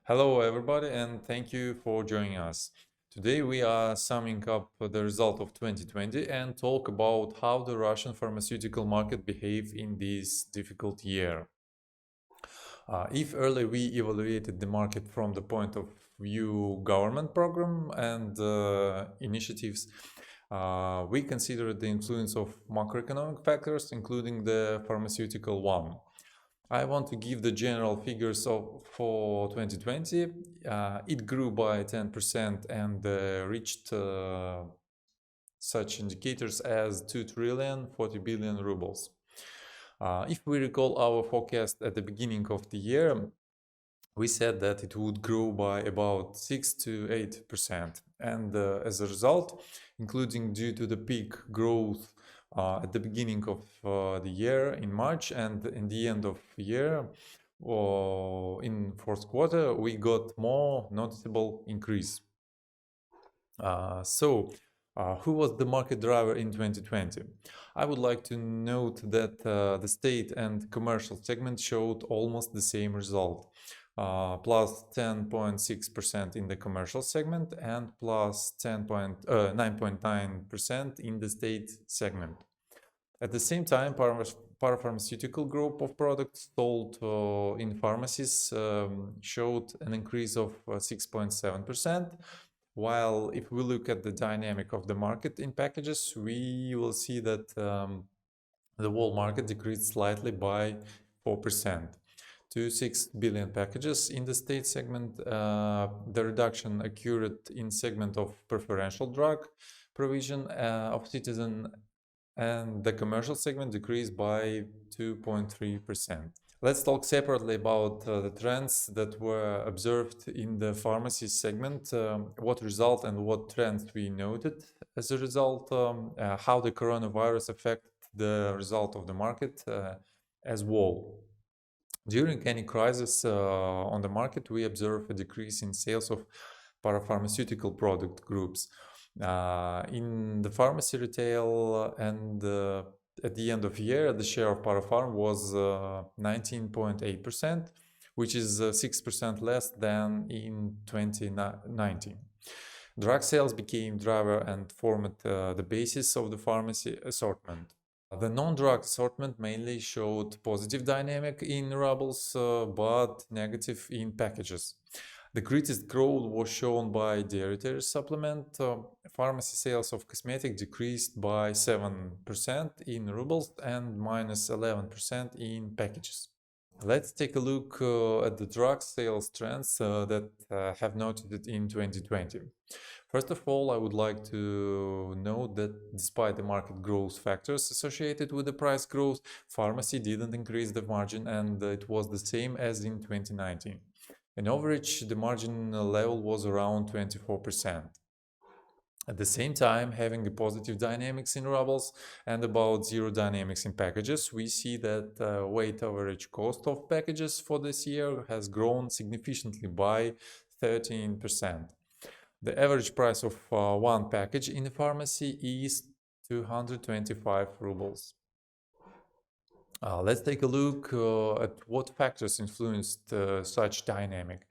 Hello everybody and thank you for joining us. Today we are summing up the result of 2020 and talk about how the Russian pharmaceutical market behaved in this difficult year. If earlier we evaluated the market from the point of view government program and initiatives, we considered the influence of macroeconomic factors, including the pharmaceutical one. I want to give the general figures for 2020. It grew by 10% and reached such indicators as 2 trillion 40 billion rubles. If we recall our forecast at the beginning of the year, we said that it would grow by about 6 to 8%. And as a result, including due to the peak growth at the beginning of the year in March and in the end of the year in fourth quarter, we got more noticeable increase. Who was the market driver in 2020? I would like to note that the state and commercial segment showed almost the same result. Plus 10.6% in the commercial segment and plus 9.9% in the state segment. At the same time, parapharmaceutical group of products sold in pharmacies showed an increase of 6.7%, while if we look at the dynamic of the market in packages, we will see that the whole market decreased slightly by 4%. To 6 billion packages in the state segment. The reduction occurred in segment of preferential drug provision of citizen, and the commercial segment decreased by 2.3%. Let's talk separately about the trends that were observed in the pharmacy segment, what result and what trends we noted as a result, how the coronavirus affected the result of the market as whole. During any crisis on the market, we observe a decrease in sales of parapharmaceutical product groups. In the pharmacy retail and at the end of the year, the share of parapharm was 19.8%, which is 6% less than in 2019. Drug sales became driver and formed the basis of the pharmacy assortment. The non-drug assortment mainly showed positive dynamic in rubles, but negative in packages. The greatest growth was shown by dietary supplement. Pharmacy sales of cosmetic decreased by 7% in rubles and minus 11% in packages. Let's take a look at the drug sales trends that have noted in 2020. First of all, I would like to note that despite the market growth factors associated with the price growth, pharmacy didn't increase the margin and it was the same as in 2019. On average, the margin level was around 24%. At the same time, having a positive dynamics in rubles and about zero dynamics in packages, we see that weight average cost of packages for this year has grown significantly by 13%. The average price of one package in the pharmacy is 225 rubles. Let's take a look at what factors influenced such dynamic.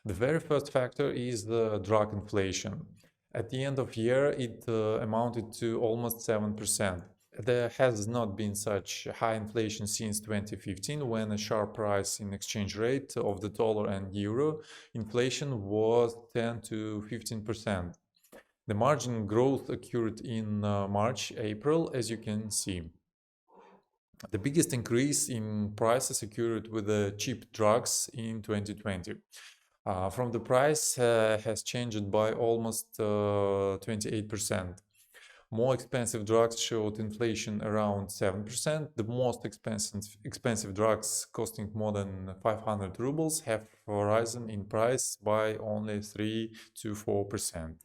The very first factor is the drug inflation. At the end of year, it amounted to almost 7%. There has not been such high inflation since 2015, when a sharp rise in exchange rate of the dollar and euro. Inflation was 10 to 15%. The margin growth occurred in March, April, as you can see. The biggest increase in prices occurred with the cheap drugs in 2020. From the price has changed by almost 28%. More expensive drugs showed inflation around 7%. The most expensive drugs costing more than 500 rubles have risen in price by only 3 to 4%.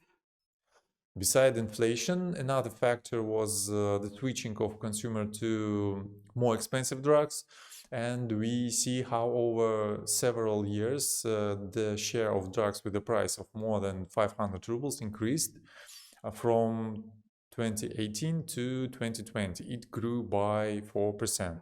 Besides inflation, another factor was the switching of consumer to more expensive drugs. And we see how over several years the share of drugs with a price of more than 500 rubles increased from 2018 to 2020. It grew by 4%.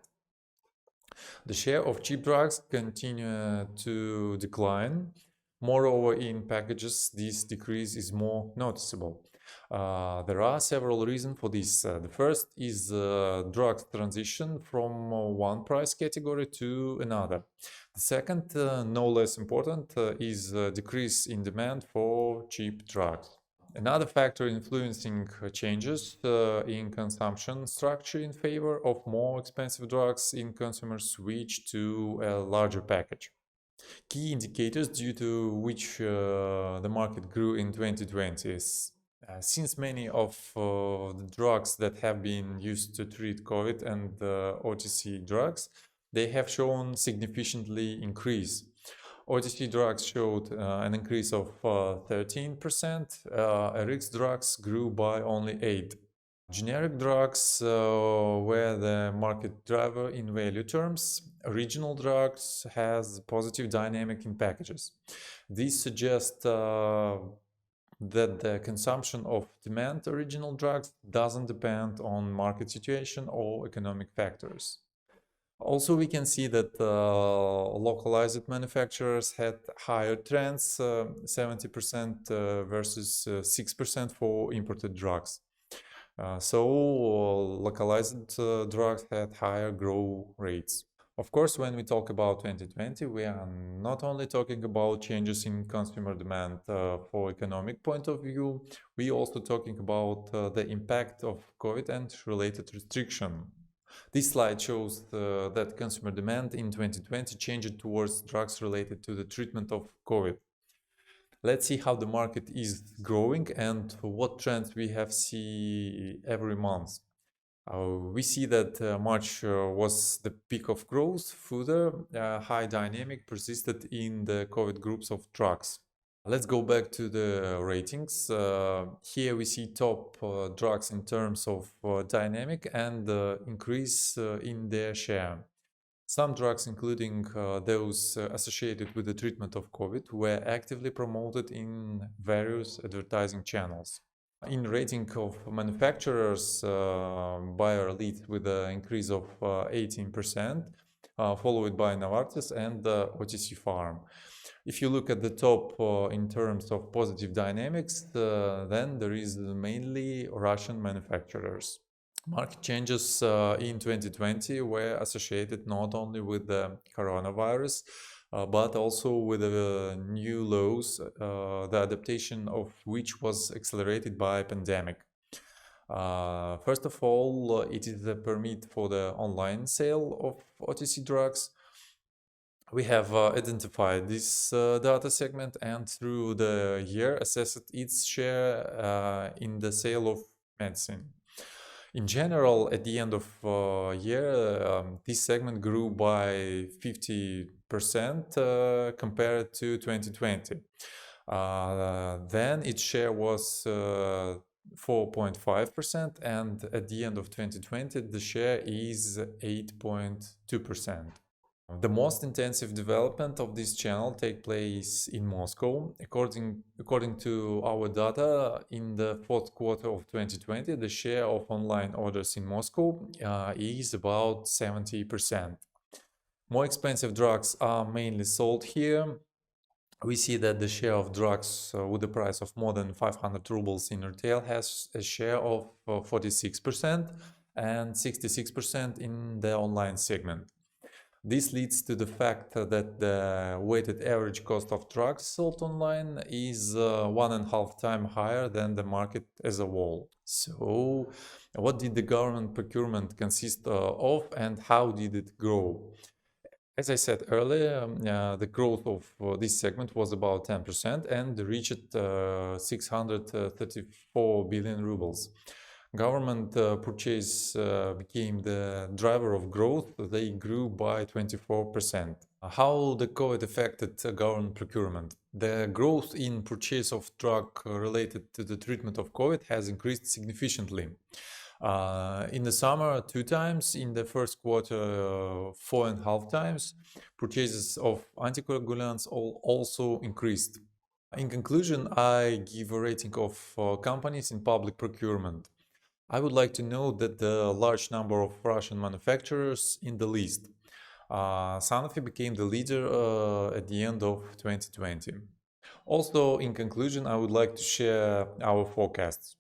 The share of cheap drugs continued to decline. Moreover, in packages, this decrease is more noticeable. There are several reasons for this. The first is drugs transition from one price category to another. The second, no less important, is decrease in demand for cheap drugs. Another factor influencing changes in consumption structure in favor of more expensive drugs in consumers switch to a larger package. Key indicators due to which the market grew in 2020 is since many of the drugs that have been used to treat COVID and OTC drugs, they have shown significantly increase. OTC drugs showed an increase of 13%, RX drugs grew by only 8%. Generic drugs were the market driver in value terms. Original drugs has positive dynamic in packages. This suggests that the consumption of demand original drugs doesn't depend on market situation or economic factors. Also, we can see that localized manufacturers had higher trends, 70% versus 6% for imported drugs. So localized drugs had higher growth rates. Of course, when we talk about 2020, we are not only talking about changes in consumer demand for economic point of view, we also talking about the impact of COVID and related restriction. This slide shows that consumer demand in 2020 changed towards drugs related to the treatment of COVID. Let's see how the market is growing and what trends we have seen every month. We see that March was the peak of growth. Further, high dynamic persisted in the COVID groups of drugs. Let's go back to the ratings. Here we see top drugs in terms of dynamic and increase in their share. Some drugs, including those associated with the treatment of COVID, were actively promoted in various advertising channels. In rating of manufacturers, Bayer leads with an increase of 18%, followed by Novartis and OTC Farm. If you look at the top in terms of positive dynamics, then there is mainly Russian manufacturers. Market changes in 2020 were associated not only with the coronavirus, but also with the new laws, the adaptation of which was accelerated by pandemic. First of all, it is the permit for the online sale of OTC drugs. We have identified this data segment and through the year assessed its share in the sale of medicine. In general, at the end of year, this segment grew by 50% compared to 2020. Then its share was 4.5%, and at the end of 2020, the share is 8.2%. The most intensive development of this channel take place in Moscow. According to our data, in the fourth quarter of 2020, the share of online orders in Moscow is about 70%. More expensive drugs are mainly sold here. We see that the share of drugs with the price of more than 500 rubles in retail has a share of 46% and 66% in the online segment. This leads to the fact that the weighted average cost of drugs sold online is 1.5 times higher than the market as a whole. So, what did the government procurement consist of and how did it grow? As I said earlier, the growth of this segment was about 10% and reached 634 billion rubles. Government purchase became the driver of growth. They grew by 24%. How the COVID affected government procurement? The growth in purchase of drug related to the treatment of COVID has increased significantly. In the summer, 2 times. In the first quarter, 4.5 times. Purchases of anticoagulants also increased. In conclusion, I give a rating of companies in public procurement. I would like to note that the large number of Russian manufacturers in the list. Sanofi became the leader at the end of 2020. Also, in conclusion, I would like to share our forecasts.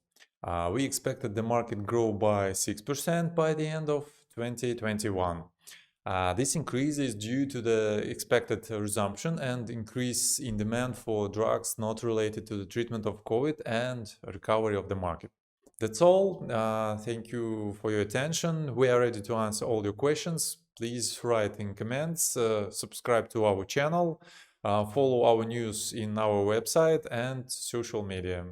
We expected the market grow by 6% by the end of 2021. This increase is due to the expected resumption and increase in demand for drugs not related to the treatment of COVID and recovery of the market. That's all. Thank you for your attention. We are ready to answer all your questions. Please write in comments, subscribe to our channel, follow our news in our website and social media.